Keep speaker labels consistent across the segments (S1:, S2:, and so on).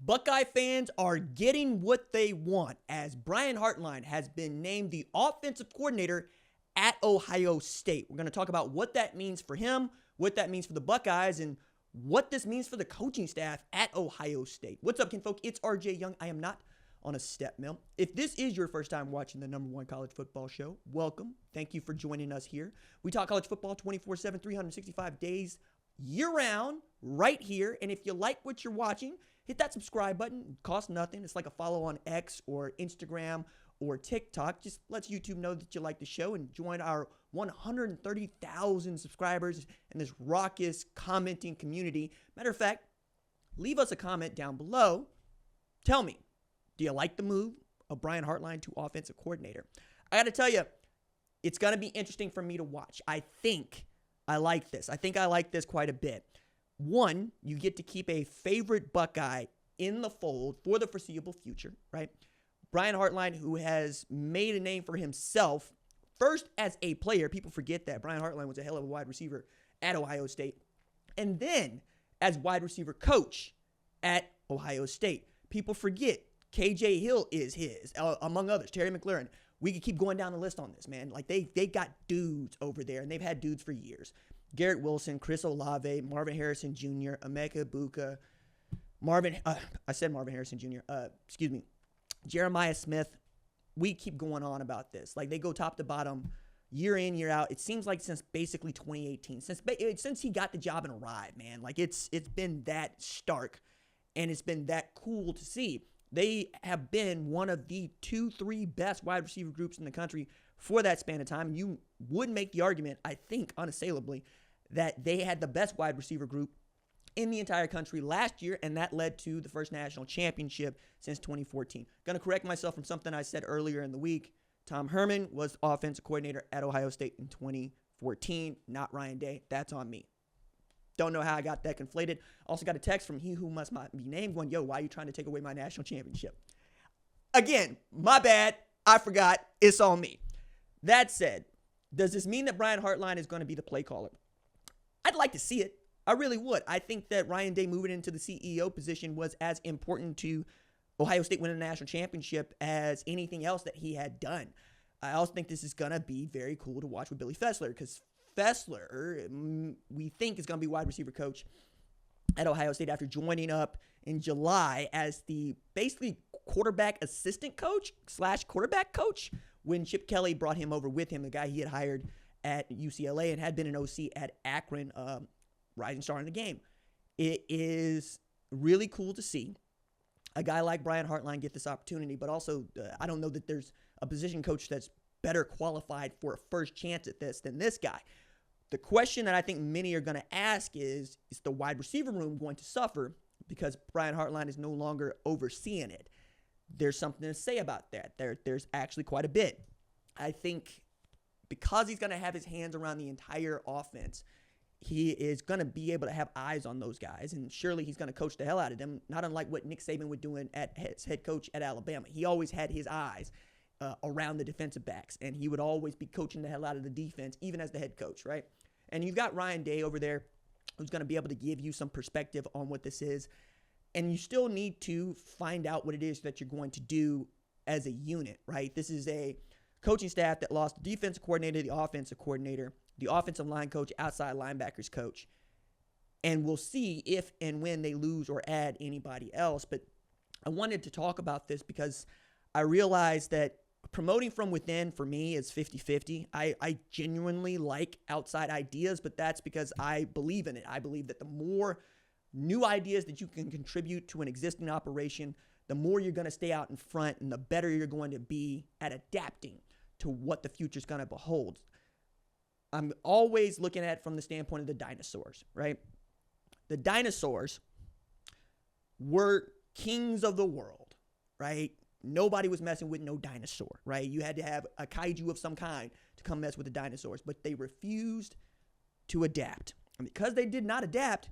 S1: Buckeye fans are getting what they want as Brian Hartline has been named the offensive coordinator at Ohio State. We're going to talk about what that means for him, what that means for the Buckeyes, and what this means for the coaching staff at Ohio State. What's up, kinfolk? It's RJ Young. I am not on a step mill. If this is your first time watching the #1 college football show, welcome. Thank you for joining us here. We talk college football 24/7, 365 days year-round right here. And if you like what you're watching, hit that subscribe button. It costs nothing. It's like a follow on X or Instagram or TikTok. Just lets YouTube know that you like the show and join our 130,000 subscribers in this raucous commenting community. Matter of fact, leave us a comment down below. Tell me, do you like the move of Brian Hartline to offensive coordinator? I got to tell you, it's going to be interesting for me to watch. I think I like this. I think I like this quite a bit. One, you get to keep a favorite Buckeye in the fold for the foreseeable future, right? Brian Hartline, who has made a name for himself, first as a player. People forget that Brian Hartline was a hell of a wide receiver at Ohio State. And then as wide receiver coach at Ohio State. People forget KJ Hill is his, among others, Terry McLaurin. We could keep going down the list on this, man. Like, they got dudes over there, and they've had dudes for years. Garrett Wilson, Chris Olave, Marvin Harrison Jr., Emeka Ibuka, Marvin Harrison Jr., Jeremiah Smith. We keep going on about this. Like, they go top to bottom, year in, year out. It seems like since basically 2018, since he got the job and arrived, man. Like, it's been that stark, and it's been that cool to see. They have been one of the 2-3 best wide receiver groups in the country for that span of time. You would make the argument, I think, unassailably, that they had the best wide receiver group in the entire country last year, and that led to the first national championship since 2014. Going to correct myself from something I said earlier in the week. Tom Herman was offensive coordinator at Ohio State in 2014, not Ryan Day. That's on me. Don't know how I got that conflated. Also got a text from he who must not be named going, yo, why are you trying to take away my national championship? Again, my bad. I forgot. It's on me. That said, does this mean that Brian Hartline is going to be the play caller? I'd like to see it. I really would. I think that Ryan Day moving into the CEO position was as important to Ohio State winning a national championship as anything else that he had done. I also think this is going to be very cool to watch with Billy Fessler, because Fessler, we think, is going to be wide receiver coach at Ohio State after joining up in July as the basically quarterback assistant coach / quarterback coach when Chip Kelly brought him over with him, the guy he had hired at UCLA and had been an OC at Akron, rising star in the game. It is really cool to see a guy like Brian Hartline get this opportunity, but also I don't know that there's a position coach that's better qualified for a first chance at this than this guy. The question that I think many are going to ask is the wide receiver room going to suffer because Brian Hartline is no longer overseeing it? There's something to say about that. There's actually quite a bit. I think because he's going to have his hands around the entire offense, he is going to be able to have eyes on those guys, and surely he's going to coach the hell out of them, not unlike what Nick Saban was doing at his head coach at Alabama. He always had his eyes around the defensive backs, and he would always be coaching the hell out of the defense, even as the head coach, right? And you've got Ryan Day over there who's going to be able to give you some perspective on what this is, and you still need to find out what it is that you're going to do as a unit, right? This is a coaching staff that lost the defensive coordinator, the offensive coordinator, the offensive line coach, outside linebackers coach, and we'll see if and when they lose or add anybody else. But I wanted to talk about this because I realized that promoting from within for me is 50-50. I genuinely like outside ideas, but that's because I believe in it. I believe that the more new ideas that you can contribute to an existing operation, the more you're going to stay out in front and the better you're going to be at adapting to what the future is going to behold. I'm always looking at it from the standpoint of the dinosaurs, right? The dinosaurs were kings of the world, right? Nobody was messing with no dinosaur, right? You had to have a kaiju of some kind to come mess with the dinosaurs, but they refused to adapt. And because they did not adapt,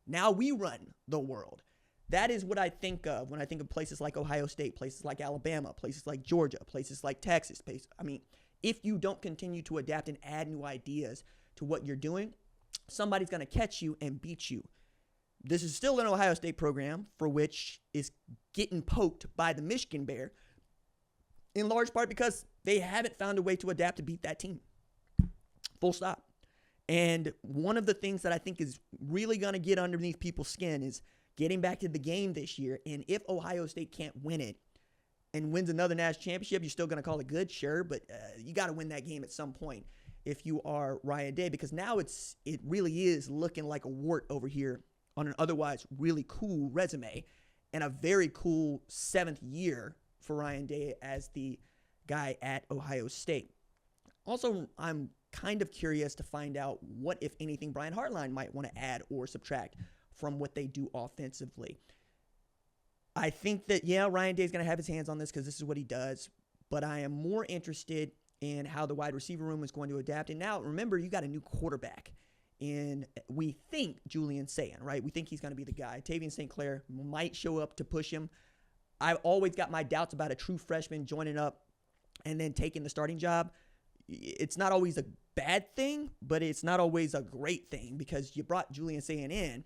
S1: now we run the world. That is what I think of when I think of places like Ohio State, places like Alabama, places like Georgia, places like Texas. If you don't continue to adapt and add new ideas to what you're doing, somebody's going to catch you and beat you. This is still an Ohio State program for which is getting poked by the Michigan Bear, in large part because they haven't found a way to adapt to beat that team. Full stop. And one of the things that I think is really going to get underneath people's skin is getting back to the game this year. And if Ohio State can't win it and wins another national championship, you're still going to call it good, sure, but you got to win that game at some point if you are Ryan Day, because now it really is looking like a wart over here on an otherwise really cool resume and a very cool 7th year for Ryan Day as the guy at Ohio State. Also, I'm kind of curious to find out what, if anything, Brian Hartline might want to add or subtract from what they do offensively. I think that, Ryan Day's going to have his hands on this because this is what he does, but I am more interested in how the wide receiver room is going to adapt. And now, remember, you got a new quarterback in, we think, Julian Sayin, right? We think he's going to be the guy. Tavian St. Clair might show up to push him. I've always got my doubts about a true freshman joining up and then taking the starting job. It's not always a bad thing, but it's not always a great thing because you brought Julian Sayin in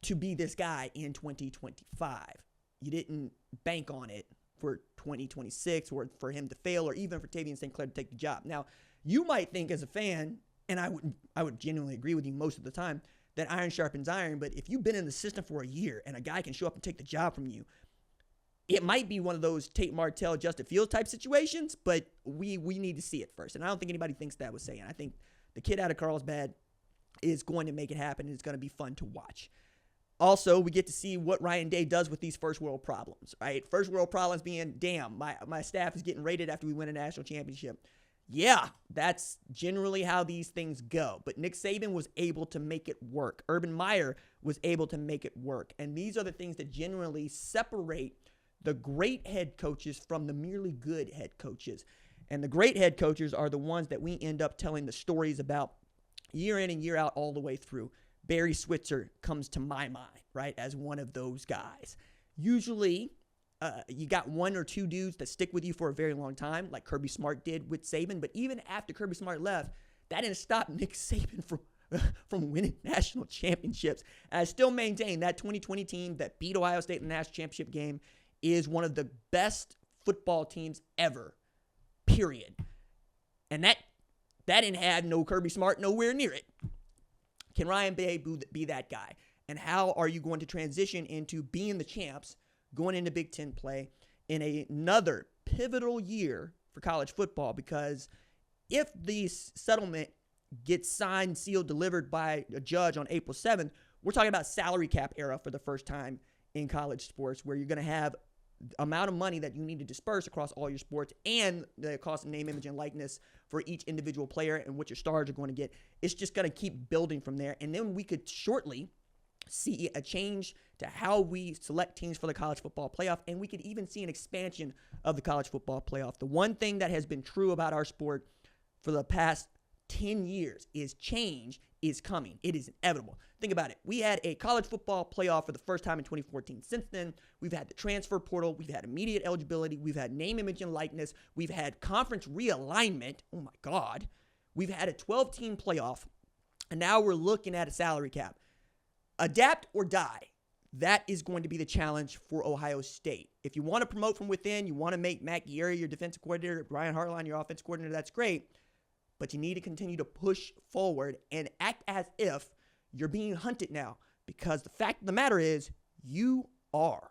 S1: to be this guy in 2025. You didn't bank on it for 2026 or for him to fail or even for Tavian St. Clair to take the job. Now, you might think as a fan, and I would genuinely agree with you most of the time, that iron sharpens iron, but if you've been in the system for a year and a guy can show up and take the job from you, it might be one of those Tate Martell, Justin Fields type situations, but we need to see it first. And I don't think anybody thinks that was saying. I think the kid out of Carlsbad is going to make it happen, and it's going to be fun to watch. Also, we get to see what Ryan Day does with these first world problems, right? First world problems being, damn, my staff is getting rated after we win a national championship. Yeah, that's generally how these things go. But Nick Saban was able to make it work. Urban Meyer was able to make it work. And these are the things that generally separate the great head coaches from the merely good head coaches. And the great head coaches are the ones that we end up telling the stories about year in and year out all the way through. Barry Switzer comes to my mind, right, as one of those guys. Usually, you got one or two dudes that stick with you for a very long time, like Kirby Smart did with Saban. But even after Kirby Smart left, that didn't stop Nick Saban from winning national championships. And I still maintain that 2020 team that beat Ohio State in the national championship game is one of the best football teams ever, period. And that didn't have no Kirby Smart nowhere near it. Can Ryan Day be that guy? And how are you going to transition into being the champs, going into Big Ten play in another pivotal year for college football? Because if the settlement gets signed, sealed, delivered by a judge on April 7th, we're talking about salary cap era for the first time in college sports, where you're going to have amount of money that you need to disperse across all your sports and the cost of name, image, and likeness for each individual player and what your stars are going to get. It's just going to keep building from there. And then we could shortly see a change to how we select teams for the college football playoff, and we could even see an expansion of the college football playoff. The one thing that has been true about our sport for the past 10 years is change is coming. It is inevitable. Think about it. We had a college football playoff for the first time in 2014. Since then, we've had the transfer portal. We've had immediate eligibility. We've had name, image, and likeness. We've had conference realignment. Oh, my God. We've had a 12-team playoff, and now we're looking at a salary cap. Adapt or die. That is going to be the challenge for Ohio State. If you want to promote from within, you want to make Matt Guerrieri your defensive coordinator, Brian Hartline your offensive coordinator, that's great. But you need to continue to push forward and act as if you're being hunted now. Because the fact of the matter is, you are.